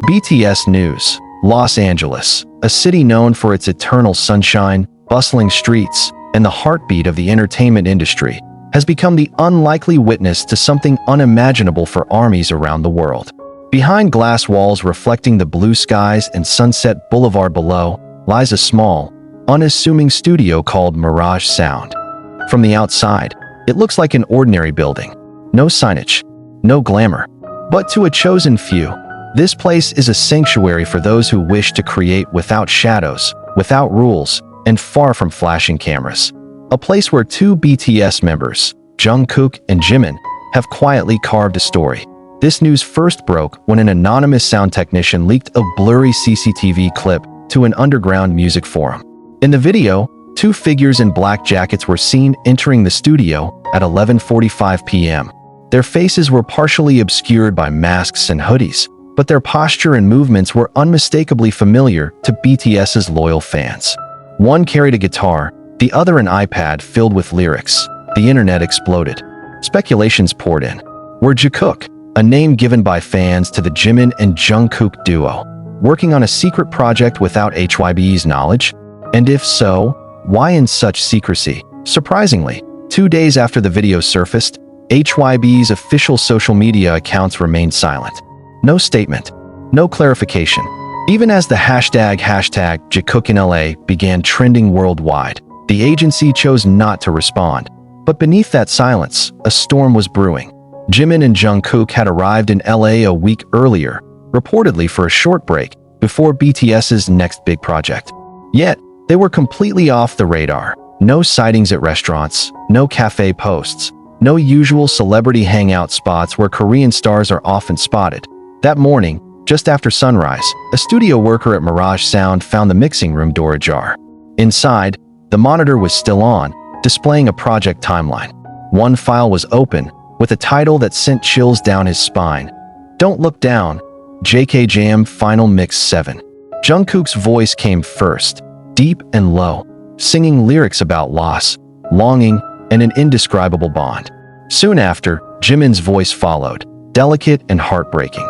BTS News. Los Angeles, a city known for its eternal sunshine, bustling streets, and the heartbeat of the entertainment industry, has become the unlikely witness to something unimaginable for armies around the world. Behind glass walls reflecting the blue skies and Sunset Boulevard below lies a small, unassuming studio called Mirage Sound. From the outside, it looks like an ordinary building. No signage, no glamour. But to a chosen few, this place is a sanctuary for those who wish to create without shadows, without rules, and far from flashing cameras. A place where two BTS members, Jungkook and Jimin, have quietly carved a story. This news first broke when an anonymous sound technician leaked a blurry CCTV clip to an underground music forum. In the video, two figures in black jackets were seen entering the studio at 11:45 p.m. Their faces were partially obscured by masks and hoodies, but their posture and movements were unmistakably familiar to BTS's loyal fans. One carried a guitar, the other an iPad filled with lyrics. The internet exploded. Speculations poured in. Were Jungkook, a name given by fans to the Jimin and Jungkook duo, working on a secret project without HYBE's knowledge? And if so, why in such secrecy? Surprisingly, 2 days after the video surfaced, HYBE's official social media accounts remained silent. No statement, no clarification. Even as the hashtag #JungkookInLA began trending worldwide, the agency chose not to respond. But beneath that silence, a storm was brewing. Jimin and Jungkook had arrived in LA a week earlier, reportedly for a short break, before BTS's next big project. Yet, they were completely off the radar. No sightings at restaurants, no cafe posts, no usual celebrity hangout spots where Korean stars are often spotted. That morning, just after sunrise, a studio worker at Mirage Sound found the mixing room door ajar. Inside, the monitor was still on, displaying a project timeline. One file was open, with a title that sent chills down his spine. Don't Look Down, JK Jam Final Mix 7. Jungkook's voice came first, deep and low, singing lyrics about loss, longing, and an indescribable bond. Soon after, Jimin's voice followed, delicate and heartbreaking,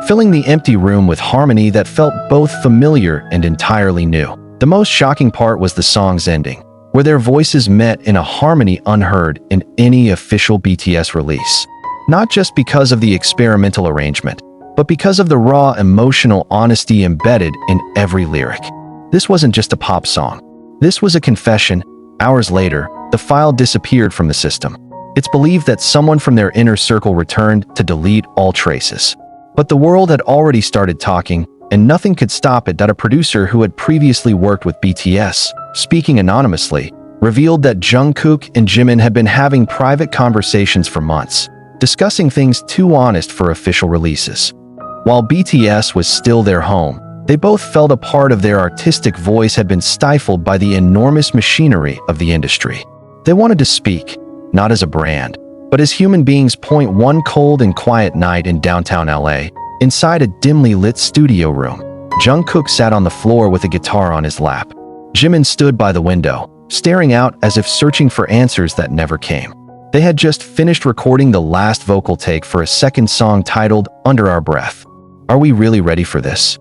filling the empty room with harmony that felt both familiar and entirely new. The most shocking part was the song's ending, where their voices met in a harmony unheard in any official BTS release. Not just because of the experimental arrangement, but because of the raw emotional honesty embedded in every lyric. This wasn't just a pop song. This was a confession. Hours later, the file disappeared from the system. It's believed that someone from their inner circle returned to delete all traces. But the world had already started talking, and nothing could stop it. A producer who had previously worked with BTS, speaking anonymously, revealed that Jungkook and Jimin had been having private conversations for months, discussing things too honest for official releases. While BTS was still their home, they both felt a part of their artistic voice had been stifled by the enormous machinery of the industry. They wanted to speak, not as a brand, but as human beings. One cold and quiet night in downtown LA, inside a dimly lit studio room, Jungkook sat on the floor with a guitar on his lap. Jimin stood by the window, staring out as if searching for answers that never came. They had just finished recording the last vocal take for a second song titled Under Our Breath. "Are we really ready for this?"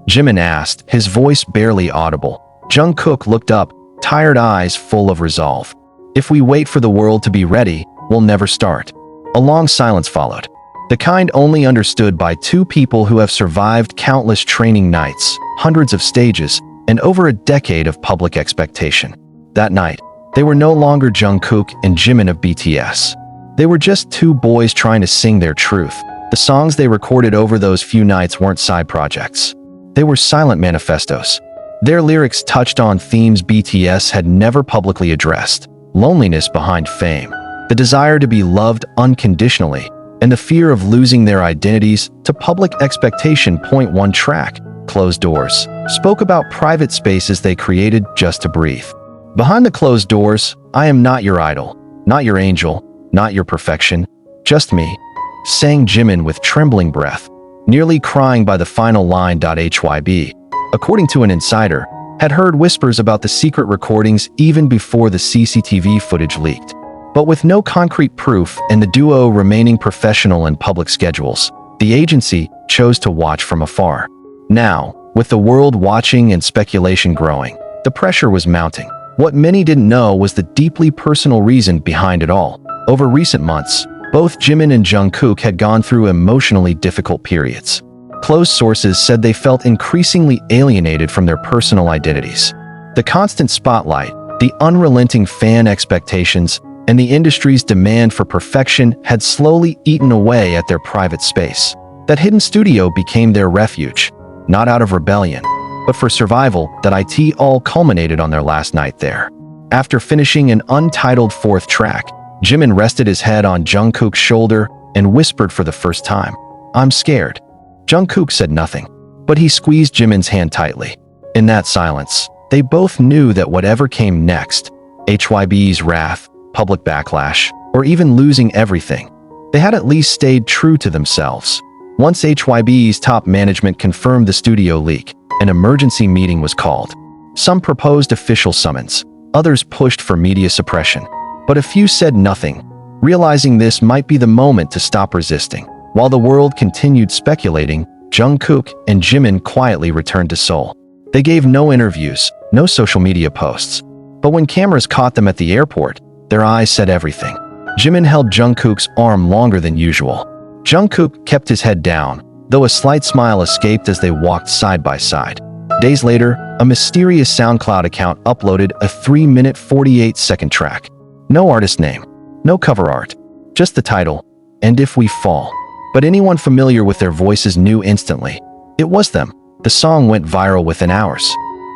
Jimin asked, his voice barely audible. Jungkook looked up, tired eyes full of resolve. "If we wait for the world to be ready, we'll never start." A long silence followed, the kind only understood by two people who have survived countless training nights, hundreds of stages, and over a decade of public expectation. That night, they were no longer Jungkook and Jimin of BTS. They were just two boys trying to sing their truth. The songs they recorded over those few nights weren't side projects. They were silent manifestos. Their lyrics touched on themes BTS had never publicly addressed: loneliness behind fame, the desire to be loved unconditionally, and the fear of losing their identities to public expectation. One track, Closed Doors, spoke about private spaces they created just to breathe. Behind the closed doors, I am not your idol, not your angel, not your perfection, just me, sang Jimin with trembling breath, nearly crying by the final line. HYBE, according to an insider, had heard whispers about the secret recordings even before the CCTV footage leaked. But with no concrete proof and the duo remaining professional in public schedules, the agency chose to watch from afar. Now, with the world watching and speculation growing, the pressure was mounting. What many didn't know was the deeply personal reason behind it all. Over recent months, both Jimin and Jungkook had gone through emotionally difficult periods. Close sources said they felt increasingly alienated from their personal identities. The constant spotlight, the unrelenting fan expectations, and the industry's demand for perfection had slowly eaten away at their private space. That hidden studio became their refuge, not out of rebellion, but for survival. That it all culminated on their last night there. After finishing an untitled fourth track, Jimin rested his head on Jungkook's shoulder and whispered for the first time, "I'm scared." Jungkook said nothing, but he squeezed Jimin's hand tightly. In that silence, they both knew that whatever came next, HYBE's wrath, public backlash, or even losing everything, they had at least stayed true to themselves. Once HYBE's top management confirmed the studio leak, an emergency meeting was called. Some proposed official summons, others pushed for media suppression, but a few said nothing, realizing this might be the moment to stop resisting. While the world continued speculating, Jungkook and Jimin quietly returned to Seoul. They gave no interviews, no social media posts, but when cameras caught them at the airport, their eyes said everything. Jimin held Jungkook's arm longer than usual. Jungkook kept his head down, though a slight smile escaped as they walked side by side. Days later, a mysterious SoundCloud account uploaded a 3-minute 48-second track. No artist name, no cover art, just the title, "And If We Fall." But anyone familiar with their voices knew instantly. It was them. The song went viral within hours.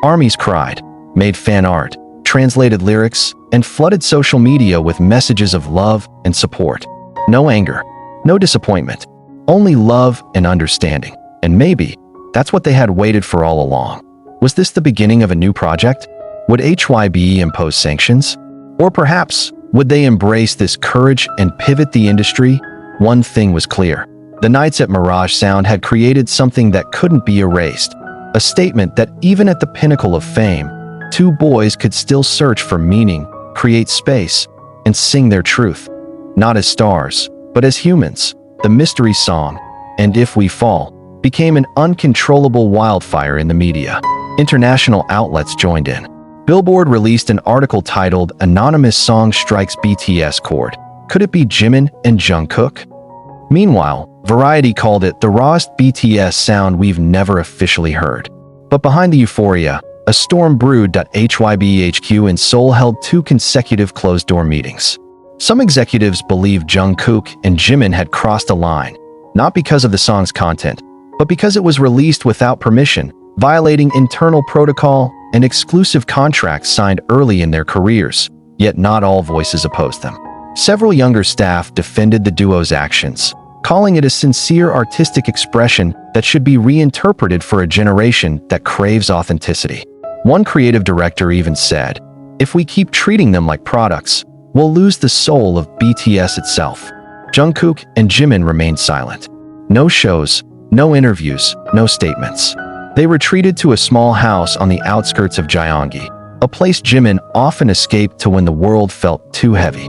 Armies cried, made fan art, translated lyrics, and flooded social media with messages of love and support. No anger, no disappointment, only love and understanding. And maybe that's what they had waited for all along. Was this the beginning of a new project? Would HYBE impose sanctions? Or perhaps, would they embrace this courage and pivot the industry? One thing was clear. The nights at Mirage Sound had created something that couldn't be erased. A statement that even at the pinnacle of fame, two boys could still search for meaning, create space, and sing their truth. Not as stars, but as humans. The mystery song, "And If We Fall," became an uncontrollable wildfire in the media. International outlets joined in. Billboard released an article titled "Anonymous Song Strikes BTS Chord. Could it be Jimin and Jungkook?" Meanwhile, Variety called it the rawest BTS sound we've never officially heard. But behind the euphoria, a storm brewed. HYBE HQ in Seoul held 2 consecutive closed-door meetings. Some executives believed Jungkook and Jimin had crossed a line, not because of the song's content, but because it was released without permission, violating internal protocol and exclusive contracts signed early in their careers. Yet not all voices opposed them. Several younger staff defended the duo's actions, calling it a sincere artistic expression that should be reinterpreted for a generation that craves authenticity. One creative director even said, "If we keep treating them like products, we'll lose the soul of BTS itself." Jungkook and Jimin remained silent. No shows, no interviews, no statements. They retreated to a small house on the outskirts of Gyeonggi, a place Jimin often escaped to when the world felt too heavy.